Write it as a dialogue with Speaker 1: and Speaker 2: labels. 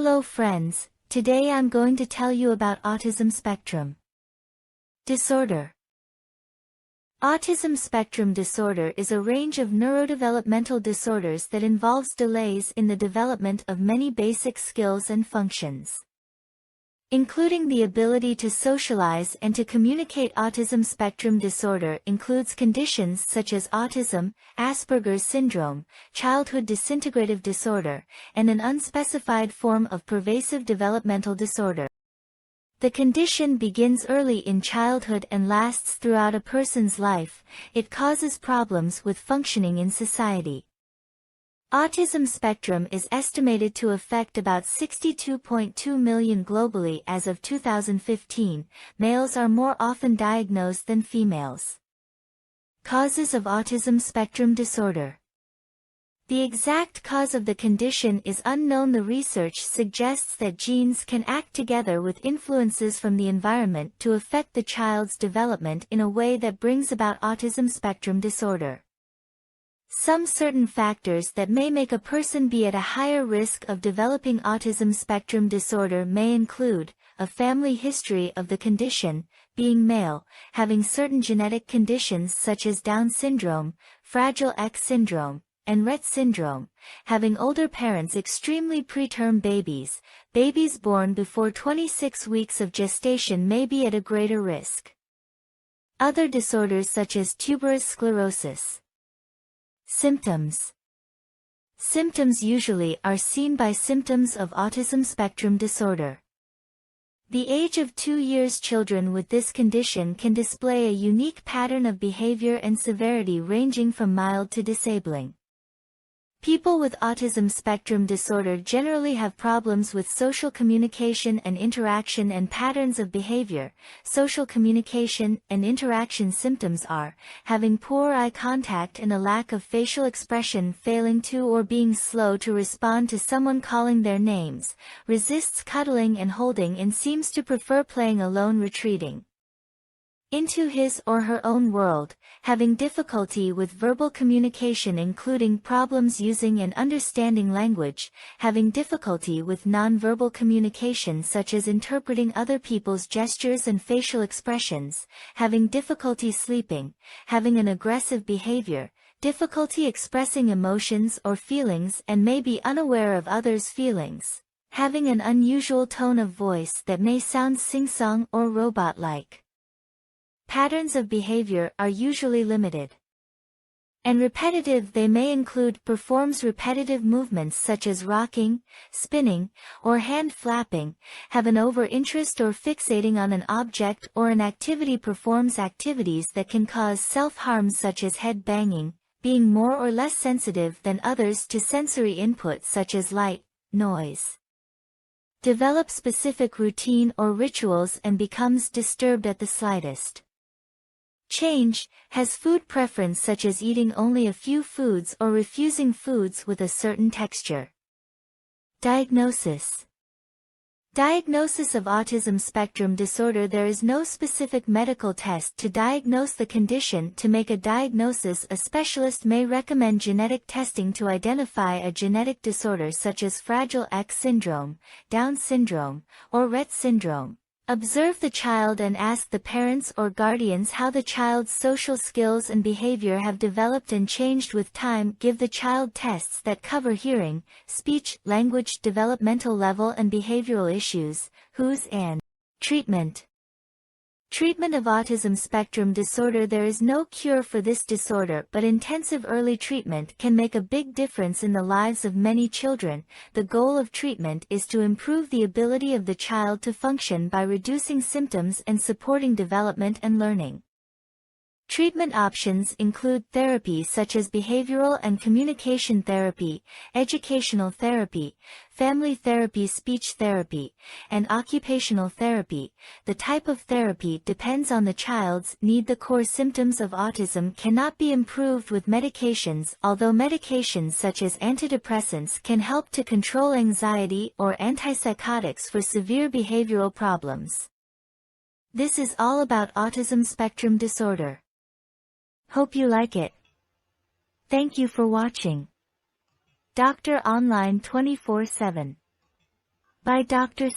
Speaker 1: Hello friends, today I'm going to tell you about autism spectrum disorder. Autism spectrum disorder is a range of neurodevelopmental disorders that involves delays in the development of many basic skills and functions, including the ability to socialize and to communicate. Autism spectrum disorder includes conditions such as autism, Asperger's syndrome, childhood disintegrative disorder, and an unspecified form of pervasive developmental disorder. The condition begins early in childhood and lasts throughout a person's life. It causes problems with functioning in society. Autism spectrum is estimated to affect about 62.2 million globally as of 2015. Males are more often diagnosed than females. Causes of autism spectrum disorder. The exact cause of the condition is unknown. The research suggests that genes can act together with influences from the environment to affect the child's development in a way that brings about autism spectrum disorder. Some certain factors that may make a person be at a higher risk of developing autism spectrum disorder may include a family history of the condition, being male, having certain genetic conditions such as Down syndrome, Fragile X syndrome, and Rett syndrome, having older parents, extremely preterm babies. Babies born before 26 weeks of gestation may be at a greater risk. Other disorders such as tuberous sclerosis. Symptoms. Symptoms usually are seen by symptoms of autism spectrum disorder. The age of 2 years children with this condition can display a unique pattern of behavior and severity ranging from mild to disabling. People with autism spectrum disorder generally have problems with social communication and interaction and patterns of behavior. Social communication and interaction symptoms are having poor eye contact and a lack of facial expression, failing to or being slow to respond to someone calling their names, resists cuddling and holding and seems to prefer playing alone, retreating into his or her own world, having difficulty with verbal communication including problems using and understanding language, having difficulty with nonverbal communication such as interpreting other people's gestures and facial expressions, having difficulty sleeping, having an aggressive behavior, difficulty expressing emotions or feelings and may be unaware of others' feelings, having an unusual tone of voice that may sound sing-song or robot-like. Patterns of behavior are usually limited and repetitive. They may include performs repetitive movements such as rocking, spinning, or hand flapping, have an over-interest or fixating on an object or an activity, performs activities that can cause self-harm such as head banging, being more or less sensitive than others to sensory input such as light, noise, develops specific routine or rituals and becomes disturbed at the slightest change, has food preference such as eating only a few foods or refusing foods with a certain texture. Diagnosis. Diagnosis of autism spectrum disorder. There is no specific medical test to diagnose the condition. To make a diagnosis, a specialist may recommend genetic testing to identify a genetic disorder such as Fragile X syndrome, Down syndrome, or Rett syndrome. Observe the child and ask the parents or guardians how the child's social skills and behavior have developed and changed with time. Give the child tests that cover hearing, speech, language, developmental level and behavioral issues. Who's and treatment. Treatment of autism spectrum disorder. There is no cure for this disorder, but intensive early treatment can make a big difference in the lives of many children. The goal of treatment is to improve the ability of the child to function by reducing symptoms and supporting development and learning. Treatment options include therapy such as behavioral and communication therapy, educational therapy, family therapy, speech therapy, and occupational therapy. The type of therapy depends on the child's need. The core symptoms of autism cannot be improved with medications, although medications such as antidepressants can help to control anxiety or antipsychotics for severe behavioral problems. This is all about autism spectrum disorder. Hope you like it. Thank you for watching. Doctor Online 24/7. by Dr.